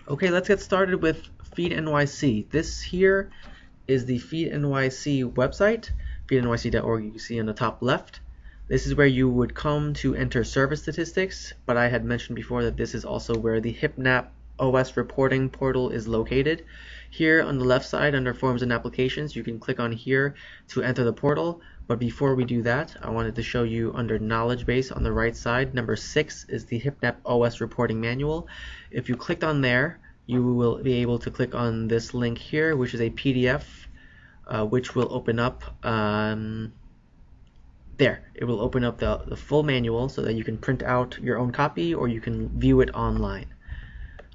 Okay, let's get started with Feed NYC. This here is the Feed NYC website, feednyc.org. You can see on the top left. This is where you would come to enter service statistics, but I had mentioned before that this is also where the HipNap OS reporting portal is located. Here on the left side under Forms and Applications, you can click on here to enter the portal. But before we do that, I wanted to show you under Knowledge Base on the right side, number 6 is the HipNap OS Reporting Manual. If you clicked on there, you will be able to click on this link here, which is a PDF, which will open up there. It will open up the full manual so that you can print out your own copy or you can view it online.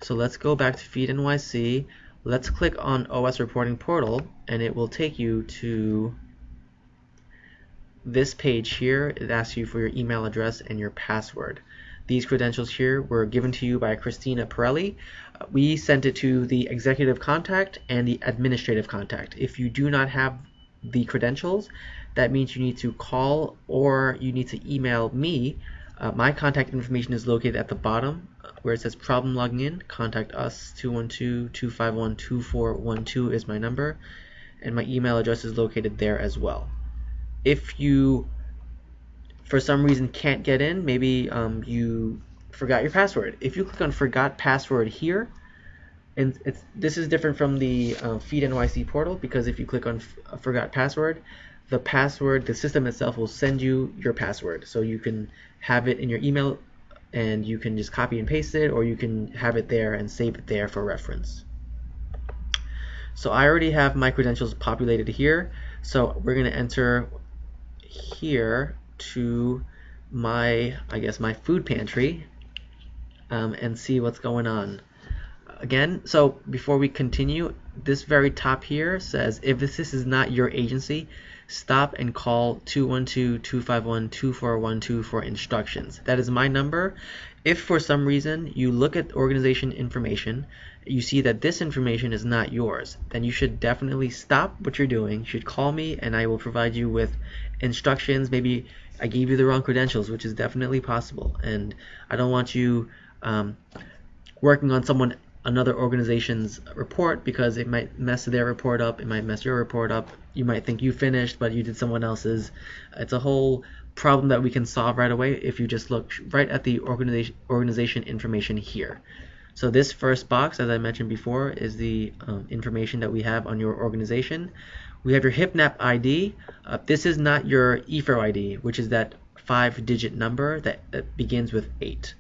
So let's go back to Feed NYC. Let's click on OS Reporting Portal, and it will take you to this page here. It asks you for your email address and your password. These credentials here were given to you by Christina Pirelli. We sent it to the executive contact and the administrative contact. If you do not have the credentials, that means you need to call or you need to email me. My contact information is located at the bottom where it says problem logging in. Contact us, 212-251-2412 is my number, and my email address is located there as well. If you for some reason can't get in, maybe you forgot your password. If you click on forgot password here, and this is different from the Feed NYC portal, because if you click on forgot password, the system itself will send you your password. So you can have it in your email and you can just copy and paste it, or you can have it there and save it there for reference. So I already have my credentials populated here. So we're going to enter here to my food pantry and see what's going on. Again, so before we continue, this very top here says if this is not your agency, stop and call 212-251-2412 for instructions. That is my number. If for some reason you look at organization information, you see that this information is not yours, then you should definitely stop what you're doing. You should call me and I will provide you with instructions. Maybe I gave you the wrong credentials, which is definitely possible, and I don't want you working on another organization's report, because it might mess their report up, it might mess your report up. You might think you finished, but you did someone else's. It's a whole problem that we can solve right away if you just look right at the organization information here. So this first box, as I mentioned before, is the information that we have on your organization. We have your HipNap ID. This is not your EFRO ID, which is that 5-digit number that begins with 8.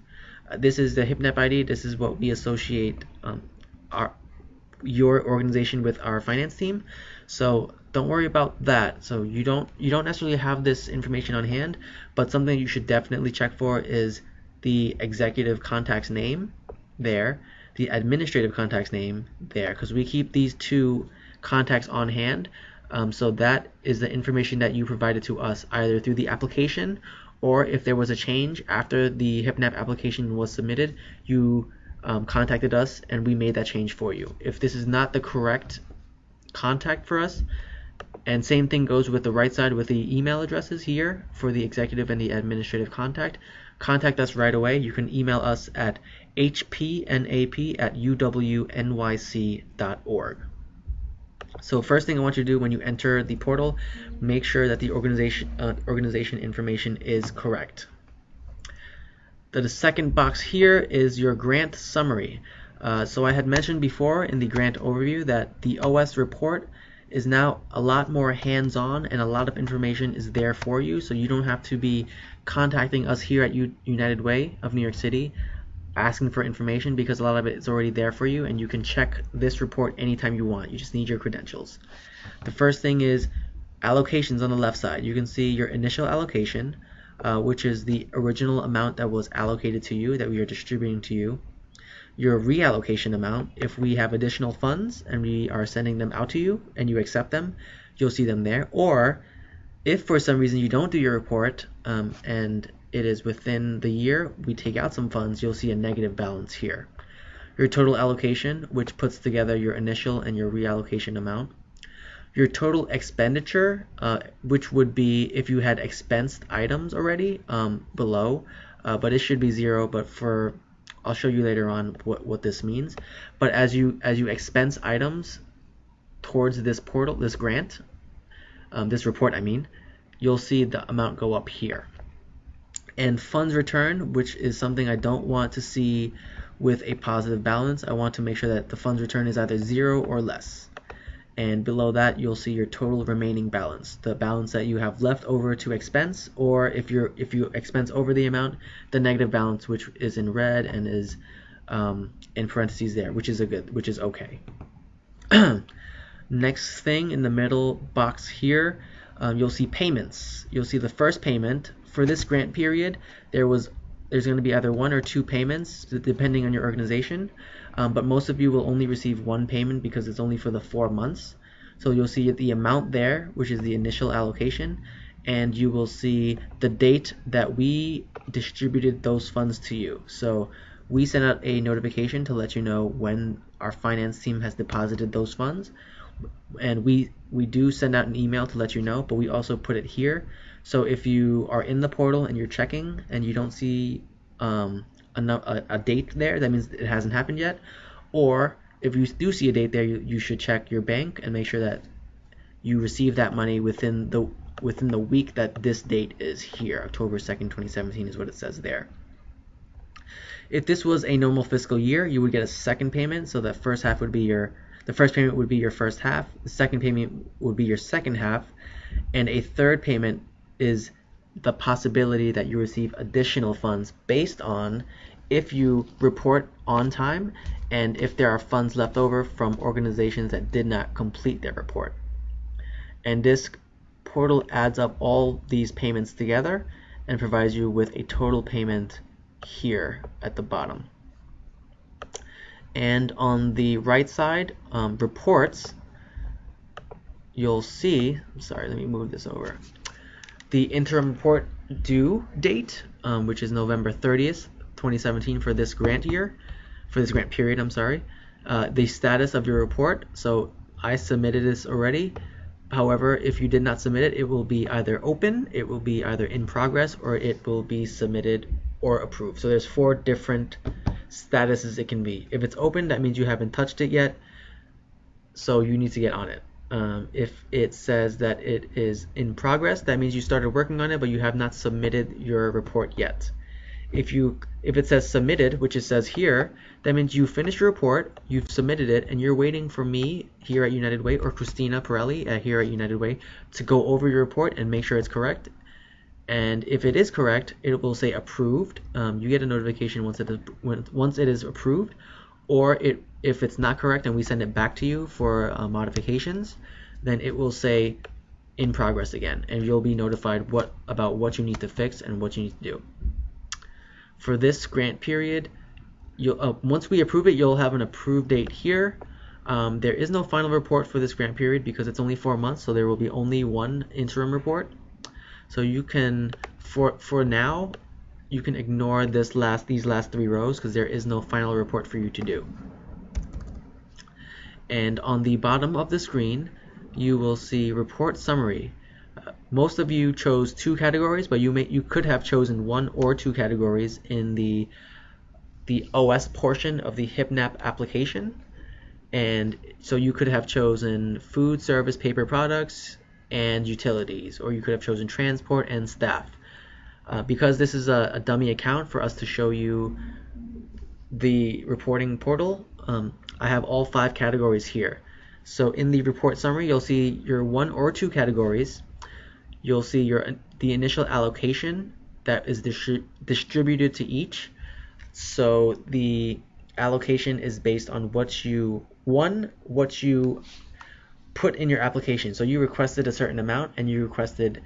This is the HipNap ID. This is what we associate your organization with our finance team. So don't worry about that. So you don't necessarily have this information on hand, but something you should definitely check for is the executive contact's name there, the administrative contact's name there, because we keep these two contacts on hand. So that is the information that you provided to us either through the application, or if there was a change after the HipNap application was submitted, you contacted us and we made that change for you. If this is not the correct contact for us, and same thing goes with the right side with the email addresses here for the executive and the administrative contact us right away. You can email us at hpnap@uwnyc.org. So first thing I want you to do when you enter the portal, make sure that the organization information is correct. The second box here is your grant summary. So I had mentioned before in the grant overview that the OS report is now a lot more hands-on and a lot of information is there for you, so you don't have to be contacting us here at United Way of New York City asking for information, because a lot of it is already there for you and you can check this report anytime you want. You just need your credentials. The first thing is allocations on the left side. You can see your initial allocation, which is the original amount that was allocated to you, that we are distributing to you. Your reallocation amount, if we have additional funds and we are sending them out to you and you accept them, you'll see them there. Or if for some reason you don't do your report and it is within the year, we take out some funds, you'll see a negative balance here. Your total allocation, which puts together your initial and your reallocation amount. Your total expenditure, which would be if you had expensed items already below, but it should be 0, but for I'll show you later on what this means. But as you expense items towards this portal, this grant, this report, I mean, you'll see the amount go up here. And funds return, which is something I don't want to see with a positive balance. I want to make sure that the funds return is either 0 or less. And below that, you'll see your total remaining balance, the balance that you have left over to expense, or if you expense over the amount, the negative balance, which is in red and is in parentheses there, which is okay. Next thing in the middle box here, you'll see payments. You'll see the first payment for this grant period. There's going to be either 1 or 2 payments depending on your organization, but most of you will only receive 1 payment because it's only for the 4 months. So you'll see the amount there, which is the initial allocation, and you will see the date that we distributed those funds to you. So we sent out a notification to let you know when our finance team has deposited those funds, and we do send out an email to let you know, but we also put it here. So if you are in the portal and you're checking and you don't see a date there, that means it hasn't happened yet. Or if you do see a date there, you should check your bank and make sure that you receive that money within the week that this date is here. October 2nd, 2017 is what it says there. If this was a normal fiscal year, you would get a second payment. So the first payment would be your first half, the second payment would be your second half, and a third payment is the possibility that you receive additional funds based on if you report on time and if there are funds left over from organizations that did not complete their report. And this portal adds up all these payments together and provides you with a total payment here at the bottom. And on the right side, reports, you'll see, let me move this over, the interim report due date, which is November 30th, 2017 for this grant period, the status of your report. So I submitted this already. However, if you did not submit it, it will be either open, it will be either in progress, or it will be submitted or approved. So there's 4 different statuses it can be. If it's open, that means you haven't touched it yet, so you need to get on it. If it says that it is in progress, that means you started working on it, but you have not submitted your report yet. If it says submitted, which it says here, that means you finished your report, you've submitted it, and you're waiting for me here at United Way or Christina Pirelli here at United Way to go over your report and make sure it's correct. And if it is correct, it will say approved. You get a notification once it is approved, or if it's not correct and we send it back to you for modifications, then it will say in progress again, and you'll be notified about what you need to fix and what you need to do. For this grant period, once we approve it, you'll have an approved date here. There is no final report for this grant period because it's only 4 months, so there will be only 1 interim report. So you can, for now, you can ignore these last 3 rows because there is no final report for you to do. And on the bottom of the screen, you will see report summary. Most of you chose 2 categories, but you could have chosen 1 or 2 categories in the OS portion of the HipNap application. And so you could have chosen food, service, paper products, and utilities, or you could have chosen transport and staff. Because this is a dummy account for us to show you the reporting portal, I have all 5 categories here. So in the report summary, you'll see your 1 or 2 categories. You'll see the initial allocation that is distributed to each. So the allocation is based on what you put in your application. So you requested a certain amount and you requested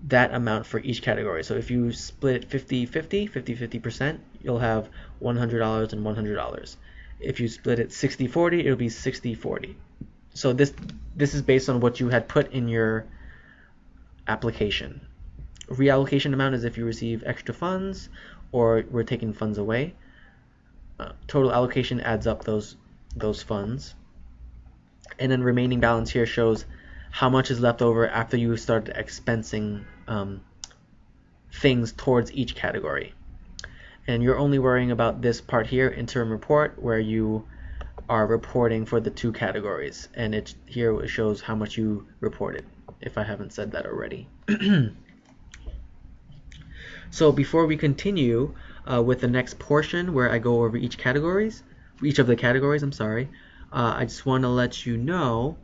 that amount for each category. So if you split it 50%, you'll have $100 and $100. If you split it 60-40, it'll be 60-40. So this is based on what you had put in your application. Reallocation amount is if you receive extra funds or we're taking funds away. Total allocation adds up those funds. And then remaining balance here shows how much is left over after you started expensing things towards each category. And you're only worrying about this part here, interim report, where you are reporting for the 2 categories, and here it shows how much you reported, if I haven't said that already. So before we continue with the next portion where I go over each of the categories, I just want to let you know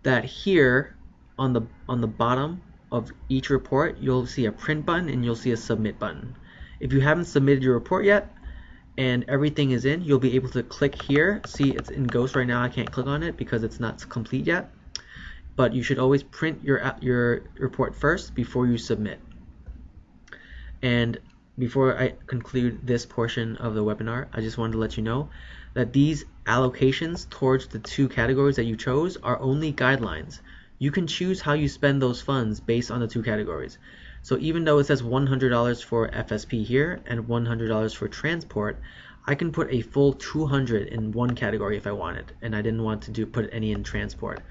that here on the bottom of each report, you'll see a print button and you'll see a submit button. If you haven't submitted your report yet and everything is in, you'll be able to click here. See, it's in Ghost right now. I can't click on it because it's not complete yet. But you should always print your report first before you submit. And before I conclude this portion of the webinar, I just wanted to let you know that these allocations towards the 2 categories that you chose are only guidelines. You can choose how you spend those funds based on the 2 categories. So even though it says $100 for FSP here and $100 for transport, I can put a full $200 in one category if I wanted, and I didn't want to put any in transport.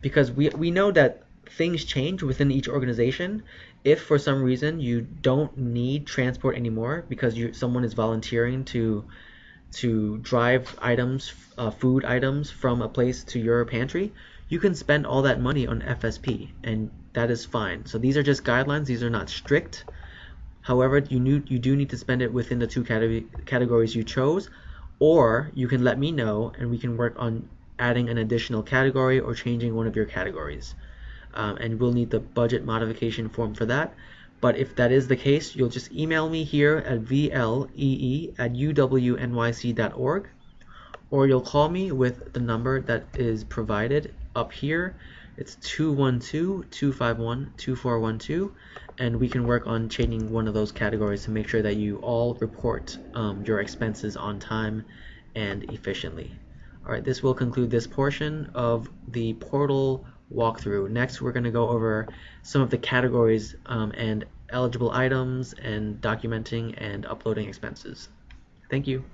Because we know that things change within each organization. If for some reason you don't need transport anymore because someone is volunteering to drive items, food items from a place to your pantry, you can spend all that money on FSP, and that is fine. So these are just guidelines. These are not strict. However, you do need to spend it within the 2 categories you chose, or you can let me know and we can work on adding an additional category or changing one of your categories. And we'll need the budget modification form for that. But if that is the case, you'll just email me here at vlee@uwnyc.org, or you'll call me with the number that is provided up here. It's 212-251-2412, and we can work on changing one of those categories to make sure that you all report your expenses on time and efficiently. Alright, this will conclude this portion of the portal walkthrough. Next, we're going to go over some of the categories and eligible items and documenting and uploading expenses. Thank you.